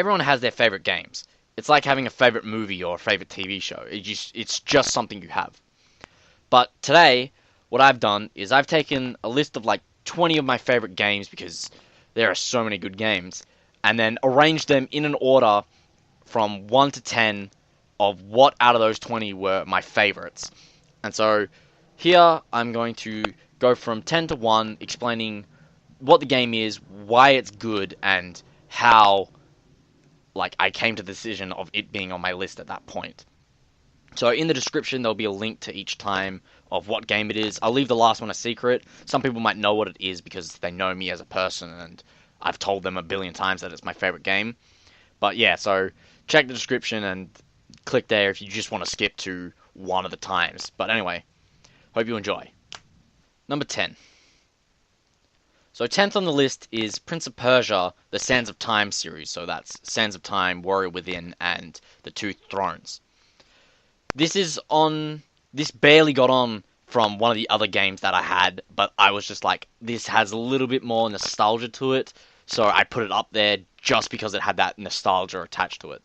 everyone has their favorite games. It's like having a favorite movie or a favorite TV show. It's just something you have. But today, what I've done is I've taken a list of like 20 of my favorite games because there are so many good games, and then arranged them in an order from 1 to 10 of what out of those 20 were my favorites. And so here I'm going to go from 10 to 1, explaining what the game is, why it's good, and how I came to the decision of it being on my list at that point. So in the description there'll be a link to each time of what game it is. I'll leave the last one a secret. Some people might know what it is because they know me as a person and I've told them a billion times that it's my favorite game. But yeah, so check the description and click there if you just want to skip to one of the times. But anyway, hope you enjoy. Number 10. So 10th on the list is Prince of Persia, the Sands of Time series. So that's Sands of Time, Warrior Within, and The Two Thrones. This barely got on from one of the other games that I had, but I was just like, this has a little bit more nostalgia to it, so I put it up there just because it had that nostalgia attached to it.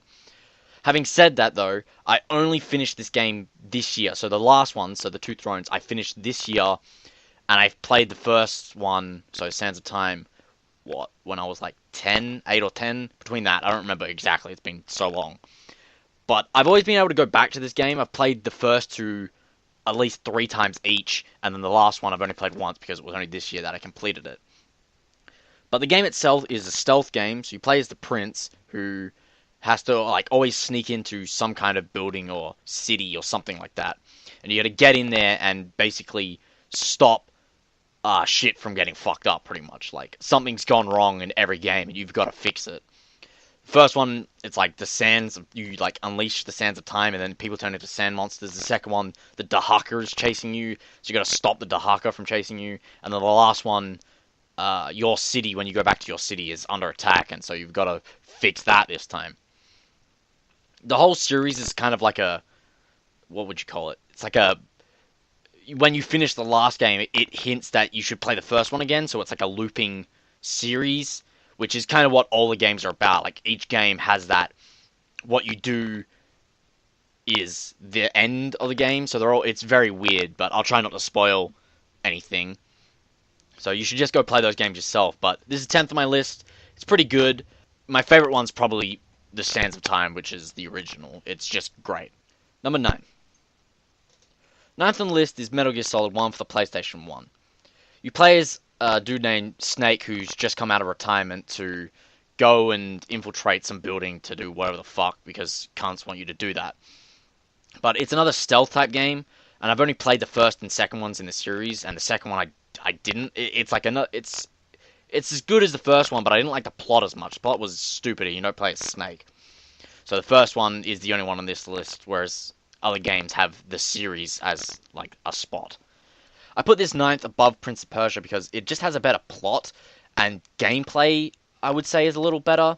Having said that, though, I only finished this game this year. So the last one, so The Two Thrones, I finished this year, and I've played the first one, so Sands of Time, when I was like 10, 8 or 10, between that, I don't remember exactly, it's been so long. But I've always been able to go back to this game. I've played the first two at least 3 times each, and then the last one I've only played once because it was only this year that I completed it. But the game itself is a stealth game, so you play as the prince, who has to always sneak into some kind of building or city or something like that. And you gotta get in there and basically stop shit from getting fucked up, pretty much. Like, something's gone wrong in every game and you've got to fix it. First one, it's like the sands, you unleash the sands of time and then people turn into sand monsters. The second one, the Dahaka is chasing you, so you gotta stop the Dahaka from chasing you. And then the last one, your city, when you go back to your city, is under attack, and so you've gotta fix that this time. The whole series is kind of like what would you call it? It's like when you finish the last game, it hints that you should play the first one again, so it's like a looping series, which is kind of what all the games are about. Like, each game has that, what you do is the end of the game, so it's very weird, but I'll try not to spoil anything. So you should just go play those games yourself, but this is 10th on my list. It's pretty good. My favorite one's probably the Sands of Time, which is the original. It's just great. Number 9. Ninth on the list is Metal Gear Solid 1 for the PlayStation 1. You play as a dude named Snake who's just come out of retirement to go and infiltrate some building to do whatever the fuck, because cunts want you to do that. But it's another stealth type game, and I've only played the first and second ones in the series, and the second one I didn't. It's as good as the first one, but I didn't like the plot as much. The plot was stupid. You don't play as Snake. So the first one is the only one on this list, whereas other games have the series as a spot. I put this 9th above Prince of Persia because it just has a better plot, and gameplay, I would say, is a little better.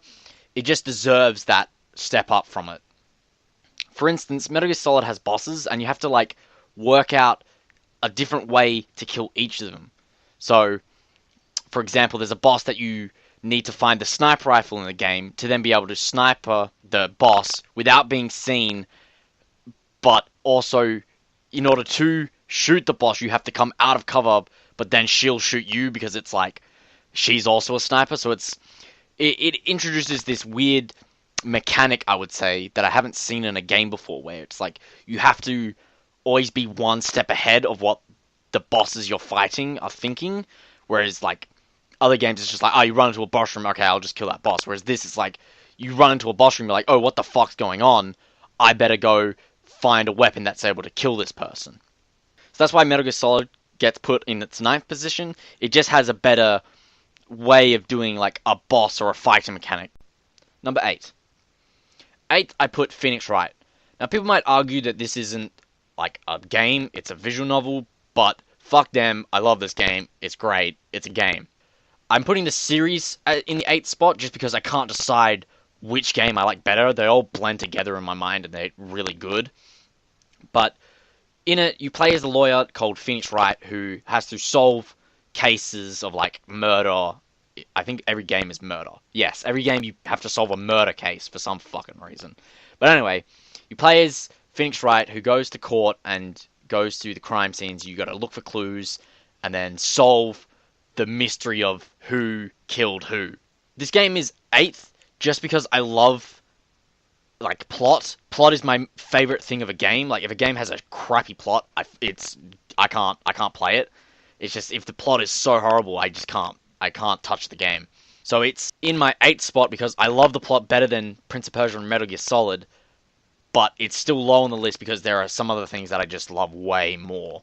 It just deserves that step up from it. For instance, Metal Gear Solid has bosses, and you have to work out a different way to kill each of them. So, for example, there's a boss that you need to find the sniper rifle in the game to then be able to sniper the boss without being seen, but also, in order to shoot the boss, you have to come out of cover, but then she'll shoot you because it's she's also a sniper. So it introduces this weird mechanic, I would say, that I haven't seen in a game before, where it's you have to always be one step ahead of what the bosses you're fighting are thinking, whereas other games it's just you run into a boss room, okay, I'll just kill that boss. Whereas this is you run into a boss room, you're like, oh, what the fuck's going on? I better go find a weapon that's able to kill this person. So that's why Metal Gear Solid gets put in its 9th position. It just has a better way of doing a boss or a fighting mechanic. Number 8. 8th, I put Phoenix Wright. Now, people might argue that this isn't a game, it's a visual novel, but fuck them, I love this game, it's great, it's a game. I'm putting the series in the 8th spot just because I can't decide which game I like better. They all blend together in my mind and they're really good. But in it, you play as a lawyer called Phoenix Wright who has to solve cases of murder I think every game is murder. Yes, every game you have to solve a murder case for some fucking reason. But anyway, you play as Phoenix Wright, who goes to court and goes through the crime scenes. You got to look for clues and then solve the mystery of who killed who. This game is 8th just because I love like plot. Plot is my favorite thing of a game. Like if a game has a crappy plot, I can't play it. It's just if the plot is so horrible, I can't touch the game. So it's in my 8th spot because I love the plot better than Prince of Persia and Metal Gear Solid, but it's still low on the list because there are some other things that I just love way more.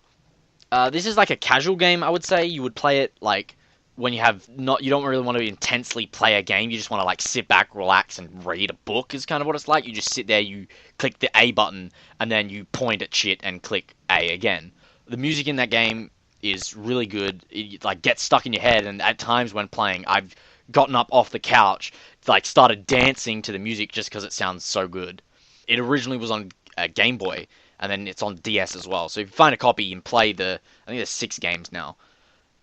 This is like a casual game, I would say. You would play it like when you don't really want to intensely play a game. You just want to like sit back, relax, and read a book is kind of what it's like. You just sit there, you click the A button, and then you point at shit and click A again. The music in that game is really good. It like gets stuck in your head, and at times when playing, I've gotten up off the couch, like started dancing to the music just because it sounds so good. It originally was on Game Boy, and then it's on DS as well. So if you find a copy and play I think there's 6 games now.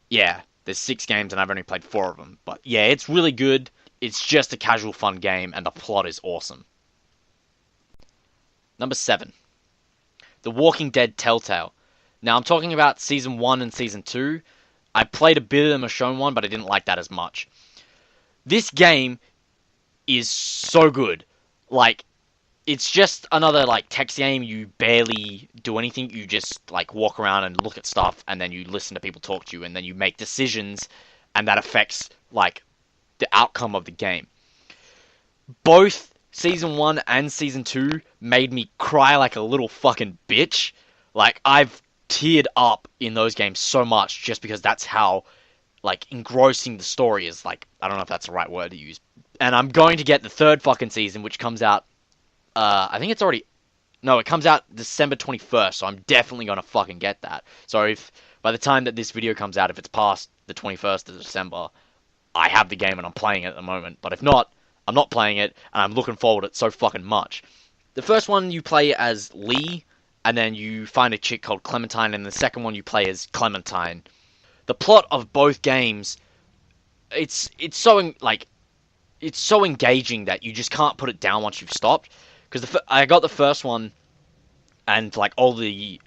Yeah, there's 6 games, and I've only played 4 of them. But yeah, it's really good. It's just a casual, fun game, and the plot is awesome. Number 7. The Walking Dead Telltale. Now, I'm talking about Season 1 and Season 2. I played a bit of the Michonne one, but I didn't like that as much. This game is so good. Like, it's just another, like, text game. You barely do anything. You just, like, walk around and look at stuff, and then you listen to people talk to you, and then you make decisions, and that affects, like, the outcome of the game. Both Season 1 and Season 2 made me cry like a little fucking bitch. Like, I've teared up in those games so much just because that's how, like, engrossing the story is. Like, I don't know if that's the right word to use. And I'm going to get the 3rd fucking season, which comes out, I think it's already, no, it comes out December 21st, so I'm definitely going to fucking get that. So if, by the time that this video comes out, if it's past the 21st of December, I have the game and I'm playing it at the moment. But if not, I'm not playing it, and I'm looking forward to it so fucking much. The first one you play as Lee, and then you find a chick called Clementine, and the second one you play as Clementine. The plot of both games, it's so engaging that you just can't put it down once you've stopped. Because I got the first one, and like all the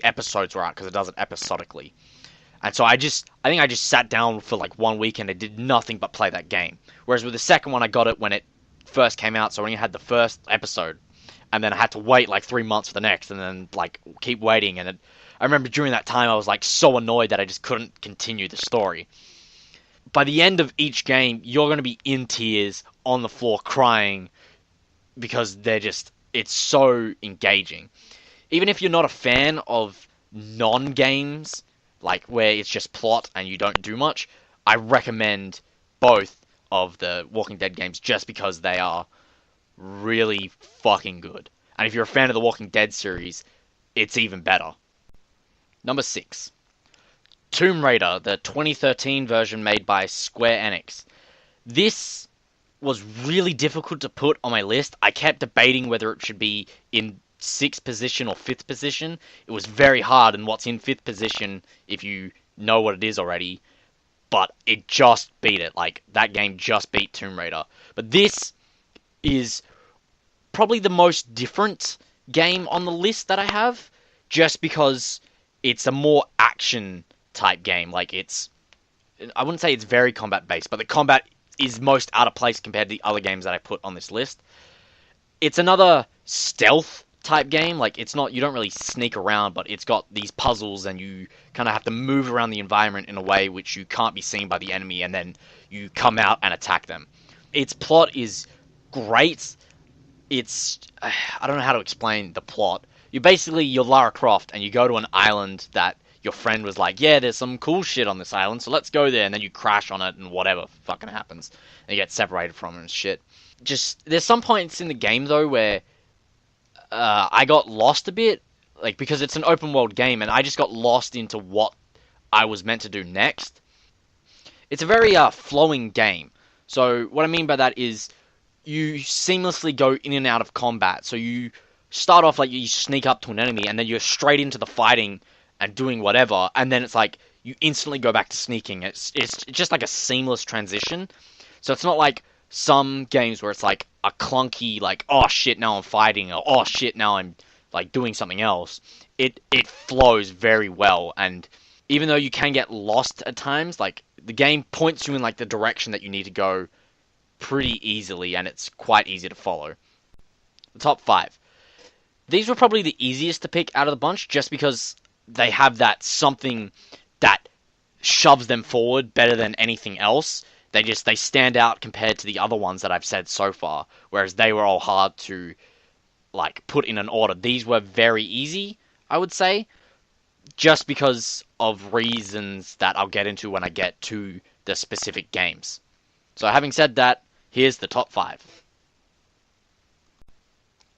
episodes were out because it does it episodically, and so I think I just sat down for like 1 week and I did nothing but play that game. Whereas with the second one, I got it when it first came out, so I only had the first episode. And then I had to wait like 3 months for the next, and then like keep waiting. And I remember during that time I was like so annoyed that I just couldn't continue the story. By the end of each game, you're going to be in tears on the floor crying because it's so engaging. Even if you're not a fan of non-games, like where it's just plot and you don't do much, I recommend both of the Walking Dead games just because they are really fucking good. And if you're a fan of the Walking Dead series, it's even better. Number 6. Tomb Raider, the 2013 version made by Square Enix. This was really difficult to put on my list. I kept debating whether it should be in 6th position or 5th position. It was very hard, and what's in 5th position, if you know what it is already, but it just beat it. Like, that game just beat Tomb Raider. But this is probably the most different game on the list that I have, just because it's a more action type game. Like, I wouldn't say it's very combat based, but the combat is most out of place compared to the other games that I put on this list. It's another stealth type game. Like, it's not, you don't really sneak around, but it's got these puzzles and you kind of have to move around the environment in a way which you can't be seen by the enemy, and then you come out and attack them. Its plot is great. I don't know how to explain the plot. You're Lara Croft, and you go to an island that your friend was like, yeah, there's some cool shit on this island, so let's go there, and then you crash on it, and whatever fucking happens, and you get separated from it and shit. Just, there's some points in the game, though, where I got lost a bit, like, because it's an open world game, and I just got lost into what I was meant to do next. It's a very flowing game. So what I mean by that is you seamlessly go in and out of combat. So you start off like you sneak up to an enemy, and then you're straight into the fighting and doing whatever, and then it's like you instantly go back to sneaking. It's just like a seamless transition. So it's not like some games where it's like a clunky, like, oh shit, now I'm fighting, or oh shit, now I'm like doing something else. It flows very well, and even though you can get lost at times, like the game points you in like the direction that you need to go pretty easily, and it's quite easy to follow. The top 5. These were probably the easiest to pick out of the bunch, just because they have that something that shoves them forward better than anything else. They stand out compared to the other ones that I've said so far, whereas they were all hard to like put in an order. These were very easy, I would say, just because of reasons that I'll get into when I get to the specific games. So having said that, here's the top 5.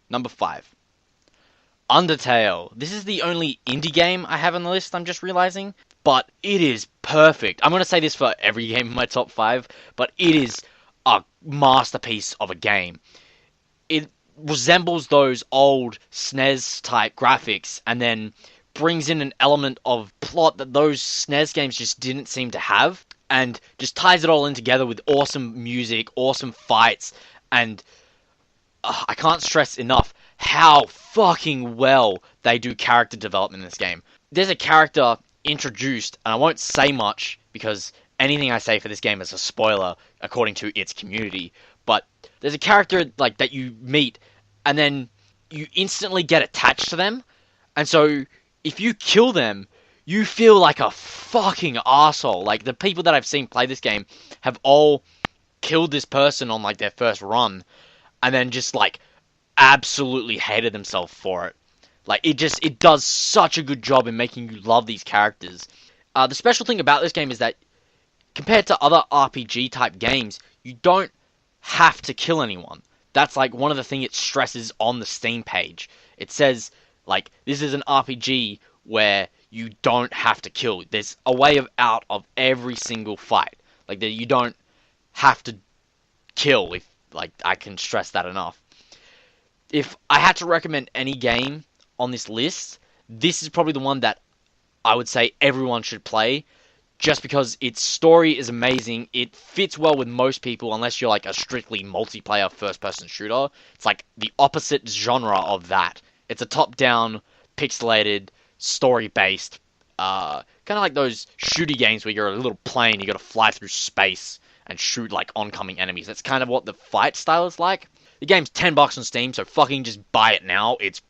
Number 5. Undertale. This is the only indie game I have on the list, I'm just realizing, but it is perfect. I'm going to say this for every game in my top 5, but it is a masterpiece of a game. It resembles those old SNES type graphics, and then brings in an element of plot that those SNES games just didn't seem to have, and just ties it all in together with awesome music, awesome fights, and I can't stress enough how fucking well they do character development in this game. There's a character introduced, and I won't say much because anything I say for this game is a spoiler according to its community, but there's a character like that you meet, and then you instantly get attached to them, and so if you kill them, you feel like a fucking asshole. Like, the people that I've seen play this game have all killed this person on like their first run, and then just like absolutely hated themselves for it. Like, it does such a good job in making you love these characters. The special thing about this game is that compared to other RPG type games, you don't have to kill anyone. That's like one of the things it stresses on the Steam page. It says, like, this is an RPG where you don't have to kill. There's a way out of every single fight. Like, that you don't have to kill, if, like, I can stress that enough. If I had to recommend any game on this list, this is probably the one that I would say everyone should play, just because its story is amazing. It fits well with most people, unless you're like a strictly multiplayer first-person shooter. It's like the opposite genre of that. It's a top-down, pixelated, story-based, kind of like those shooty games where you're a little plane, you gotta fly through space and shoot like oncoming enemies. That's kind of what the fight style is like. The game's $10 on Steam, so fucking just buy it now. It's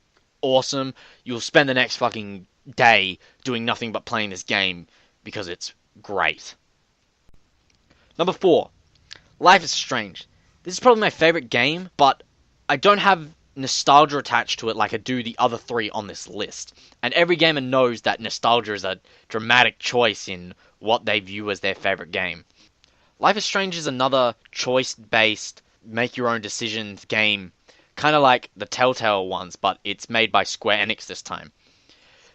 awesome. You'll spend the next fucking day doing nothing but playing this game because it's great. Number 4. Life is Strange. This is probably my favorite game, but I don't have nostalgia attached to it like I do the other 3 on this list. And every gamer knows that nostalgia is a dramatic choice in what they view as their favorite game. Life is Strange is another choice-based, make-your-own-decisions game, kind of like the Telltale ones, but it's made by Square Enix this time.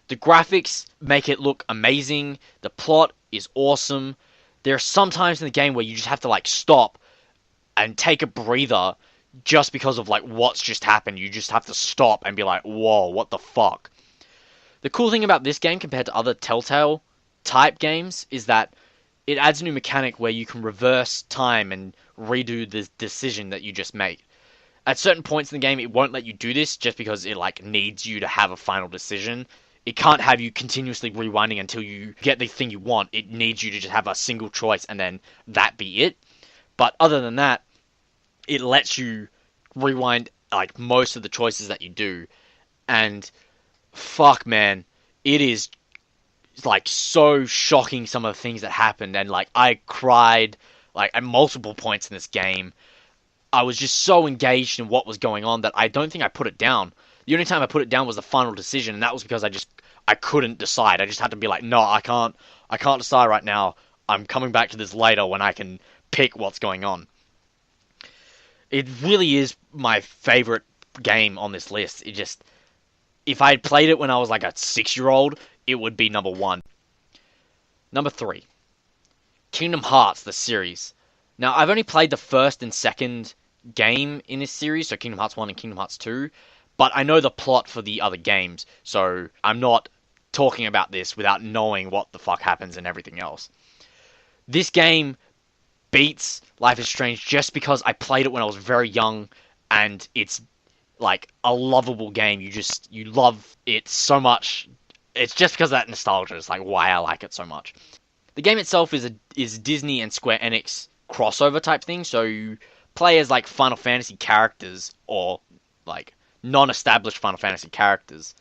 The graphics make it look amazing, the plot is awesome. There are some times in the game where you just have to like stop and take a breather just because of like what's just happened. You just have to stop and be like, whoa, what the fuck? The cool thing about this game compared to other Telltale type games is that it adds a new mechanic where you can reverse time and redo the decision that you just made. At certain points in the game, it won't let you do this just because it like needs you to have a final decision. It can't have you continuously rewinding until you get the thing you want. It needs you to just have a single choice and then that be it. But other than that, it lets you rewind like most of the choices that you do. And fuck, man, it is like so shocking, some of the things that happened, and like I cried like at multiple points in this game. I was just so engaged in what was going on that I don't think I put it down. The only time I put it down was the final decision, and that was because I couldn't decide. I just had to be like, no, I can't decide right now. I'm coming back to this later when I can pick what's going on. It really is my favorite game on this list. It just, if I had played it when I was like a 6-year-old, it would be number 1. Number 3. Kingdom Hearts, the series. Now, I've only played the first and second game in this series, so Kingdom Hearts 1 and Kingdom Hearts 2, but I know the plot for the other games, so I'm not talking about this without knowing what the fuck happens and everything else. This game beats Life is Strange just because I played it when I was very young, and it's like a lovable game. You love it so much. It's just because of that nostalgia. It's like why I like it so much. The game itself is Disney and Square Enix crossover type thing. So you play as like Final Fantasy characters or like non-established Final Fantasy characters,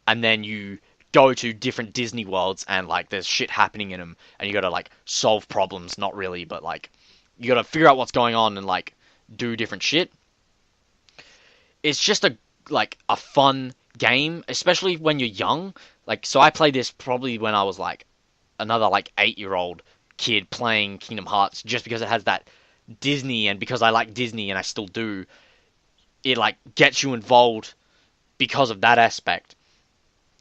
and then you go to different Disney worlds and like there's shit happening in them, and you gotta like solve problems. Not really, but like you gotta figure out what's going on and like do different shit. It's just a fun game, especially when you're young. Like so, I played this probably when I was like another like 8-year-old kid playing Kingdom Hearts, just because it has that Disney, and because I like Disney and I still do. It like gets you involved because of that aspect.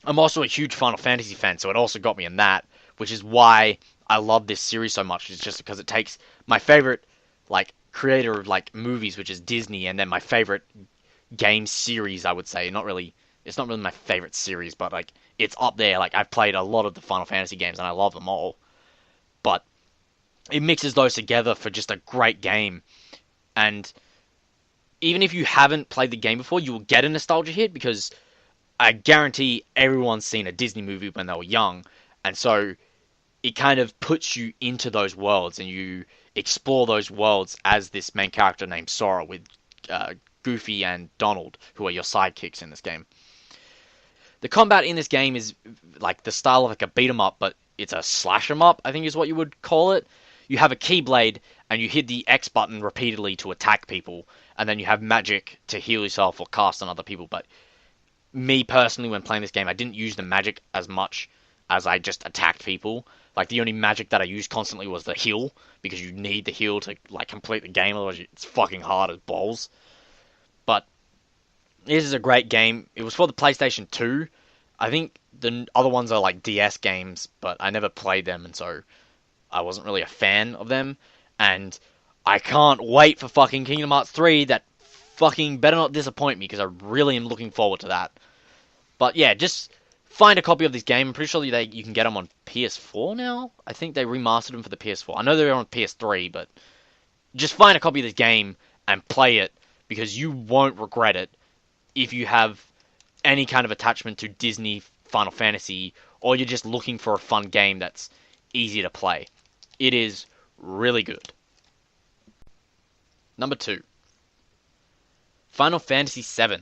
I'm also a huge Final Fantasy fan, so it also got me in that, which is why I love this series so much. It's just because it takes my favorite like creator of like movies, which is Disney, and then my favorite game series, I would say. It's not really my favorite series, but like it's up there. Like I've played a lot of the Final Fantasy games and I love them all. But it mixes those together for just a great game. And even if you haven't played the game before, you will get a nostalgia hit because I guarantee everyone's seen a Disney movie when they were young, and so it kind of puts you into those worlds, and you explore those worlds as this main character named Sora with Goofy and Donald, who are your sidekicks in this game. The combat in this game is like the style of like a beat 'em up, but it's a slash 'em up, I think is what you would call it. You have a keyblade, and you hit the X button repeatedly to attack people, and then you have magic to heal yourself or cast on other people, but me personally, when playing this game, I didn't use the magic as much as I just attacked people. Like the only magic that I used constantly was the heal, because you need the heal to like complete the game, otherwise it's fucking hard as balls. But this is a great game. It was for the PlayStation 2. I think the other ones are like DS games, but I never played them, and so I wasn't really a fan of them. And I can't wait for fucking Kingdom Hearts 3. That fucking better not disappoint me, because I really am looking forward to that. But yeah, just find a copy of this game. I'm pretty sure you can get them on PS4 now. I think they remastered them for the PS4. I know they're on PS3, but just find a copy of this game and play it, because you won't regret it if you have any kind of attachment to Disney Final Fantasy, or you're just looking for a fun game that's easy to play. It is really good. Number 2. Final Fantasy VII.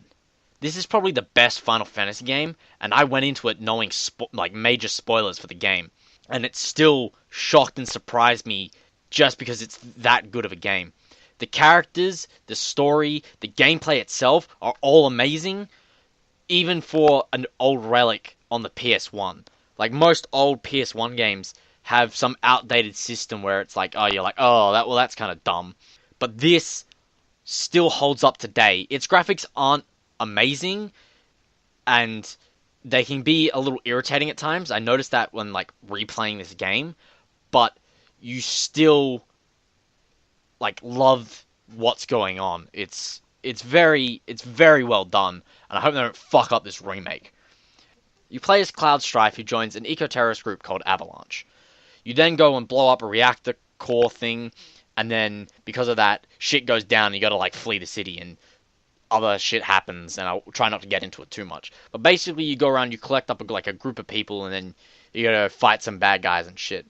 This is probably the best Final Fantasy game, and I went into it knowing like major spoilers for the game, and it still shocked and surprised me just because it's that good of a game. The characters, the story, the gameplay itself are all amazing, even for an old relic on the PS1. Like most old PS1 games have some outdated system where it's like, oh, you're like, oh, that's kind of dumb. But this still holds up today. Its graphics aren't amazing, and they can be a little irritating at times. I noticed that when like replaying this game, but you still like love what's going on. It's very well done, and I hope they don't fuck up this remake. You play as Cloud Strife, who joins an eco-terrorist group called Avalanche. You then go and blow up a reactor core thing, and then because of that, shit goes down, and you gotta like flee the city, and other shit happens, and I'll try not to get into it too much. But basically, you go around, you collect up like a group of people, and then you gotta fight some bad guys and shit.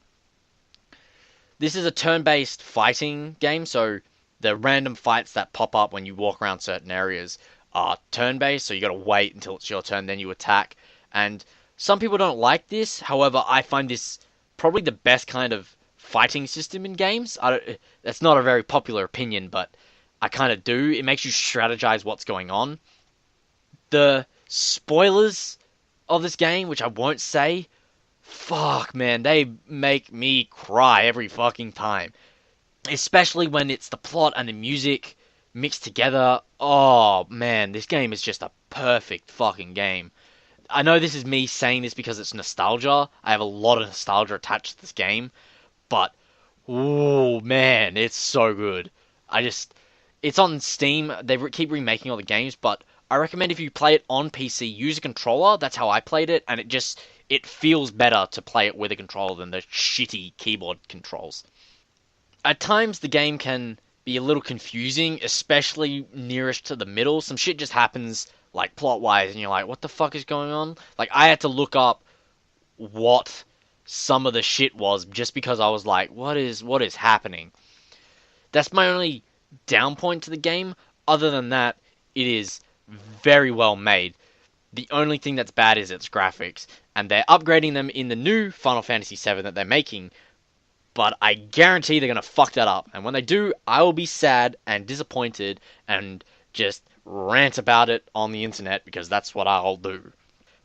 This is a turn-based fighting game, so the random fights that pop up when you walk around certain areas are turn-based, so you gotta wait until it's your turn, then you attack. And some people don't like this, however, I find this probably the best kind of fighting system in games. That's not a very popular opinion, but I kind of do. It makes you strategize what's going on. The spoilers of this game, which I won't say, fuck, man, they make me cry every fucking time. Especially when it's the plot and the music mixed together. Oh, man, this game is just a perfect fucking game. I know this is me saying this because it's nostalgia. I have a lot of nostalgia attached to this game. But, ooh, man, it's so good. It's on Steam. They keep remaking all the games, but I recommend if you play it on PC, use a controller. That's how I played it, and it feels better to play it with a controller than the shitty keyboard controls. At times, the game can be a little confusing, especially nearest to the middle. Some shit just happens, like, plot-wise, and you're like, what the fuck is going on? Like, I had to look up what some of the shit was, just because I was like, what is happening? That's my only down point to the game. Other than that, it is very well made. The only thing that's bad is its graphics, and they're upgrading them in the new Final Fantasy VII that they're making, but I guarantee they're going to fuck that up. And when they do, I will be sad and disappointed and just rant about it on the internet, because that's what I'll do.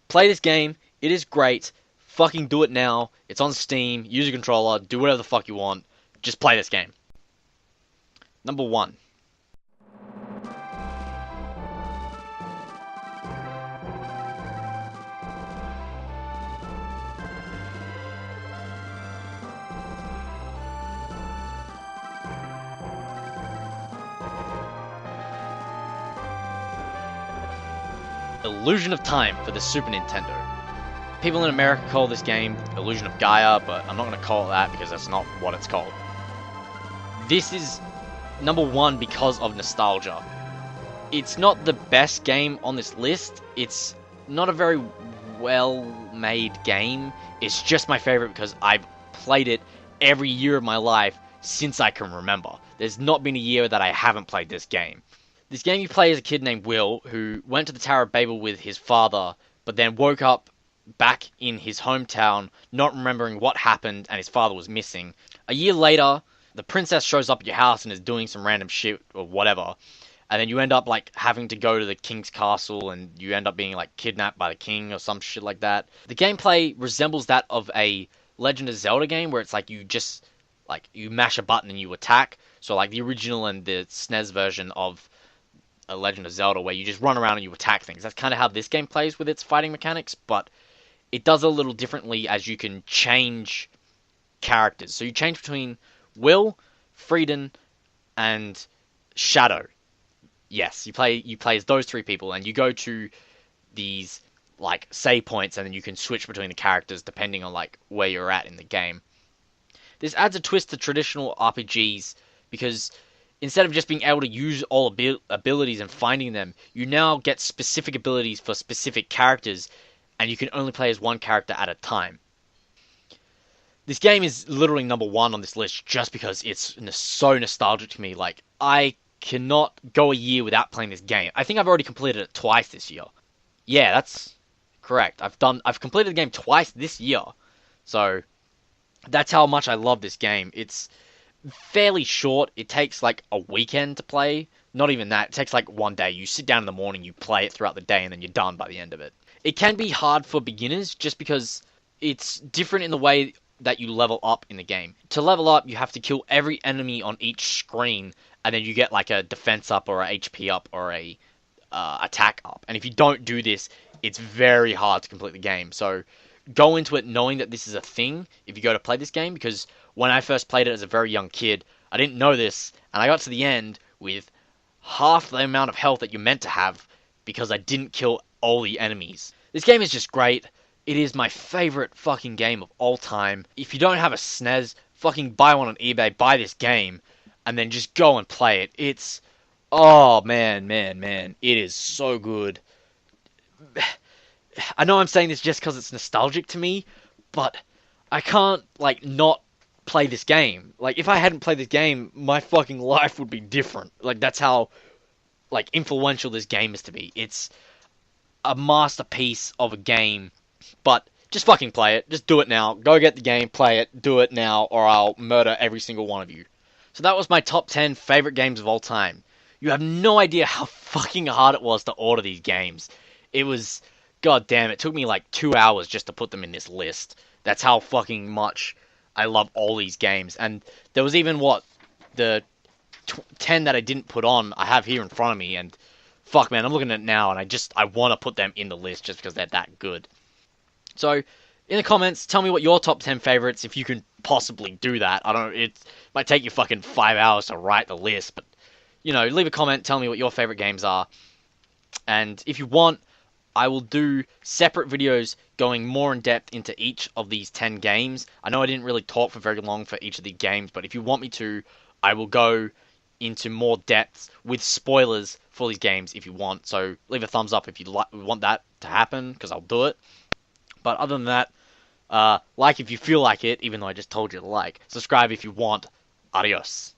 Play this game. It is great. Fucking do it now. It's on Steam. Use a controller. Do whatever the fuck you want. Just play this game. Number 1. Illusion of Time for the Super Nintendo. People in America call this game Illusion of Gaia, but I'm not going to call it that because that's not what it's called. This is number 1 because of nostalgia. It's not the best game on this list. It's not a very well-made game. It's just my favorite because I've played it every year of my life since I can remember. There's not been a year that I haven't played this game. This game you play as a kid named Will, who went to the Tower of Babel with his father, but then woke up back in his hometown, not remembering what happened, and his father was missing. A year later, the princess shows up at your house and is doing some random shit or whatever, and then you end up, like, having to go to the king's castle, and you end up being, like, kidnapped by the king or some shit like that. The gameplay resembles that of a Legend of Zelda game, where it's like you just, like, you mash a button and you attack. So, like, the original and the SNES version of a Legend of Zelda, where you just run around and you attack things. That's kind of how this game plays with its fighting mechanics, but it does a little differently as you can change characters. So you change between Will, Frieden, and Shadow. Yes, you play as those 3 people, and you go to these, like, save points, and then you can switch between the characters depending on, like, where you're at in the game. This adds a twist to traditional RPGs, because instead of just being able to use all abilities and finding them, you now get specific abilities for specific characters, and you can only play as one character at a time. This game is literally number 1 on this list just because it's so nostalgic to me. Like, I cannot go a year without playing this game. I think I've already completed it twice this year. Yeah, that's correct. I've completed the game twice this year. So that's how much I love this game. It's fairly short. It takes like a weekend to play. Not even that. It takes like one day. You sit down in the morning, you play it throughout the day, and then you're done by the end of it. It can be hard for beginners just because it's different in the way that you level up in the game. To level up, you have to kill every enemy on each screen, and then you get like a defense up or a HP up or a attack up. And if you don't do this, it's very hard to complete the game. So go into it knowing that this is a thing if you go to play this game, because when I first played it as a very young kid, I didn't know this, and I got to the end with half the amount of health that you're meant to have because I didn't kill all the enemies. This game is just great. It is my favorite fucking game of all time. If you don't have a SNES, fucking buy one on eBay, buy this game, and then just go and play it. It's, oh man, it is so good. I know I'm saying this just because it's nostalgic to me, but I can't, like, not play this game. Like, if I hadn't played this game, my fucking life would be different. Like, that's how, like, influential this game is to me. It's a masterpiece of a game, but just fucking play it. Just do it now. Go get the game, play it, do it now, or I'll murder every single one of you. So that was my top 10 favorite games of all time. You have no idea how fucking hard it was to order these games. It was, god damn, it took me like 2 hours just to put them in this list. That's how fucking much I love all these games. And there was even, the 10 that I didn't put on, I have here in front of me, and fuck man, I'm looking at it now, and I want to put them in the list just because they're that good. So, in the comments, tell me what your top 10 favorites, if you can possibly do that. I don't know, it might take you fucking 5 hours to write the list, but, you know, leave a comment, tell me what your favorite games are. And if you want, I will do separate videos going more in depth into each of these 10 games. I know I didn't really talk for very long for each of these games, but if you want me to, I will go into more depth with spoilers for these games if you want. So leave a thumbs up if you want that to happen, because I'll do it. But other than that, like if you feel like it, even though I just told you to like. Subscribe if you want. Adios.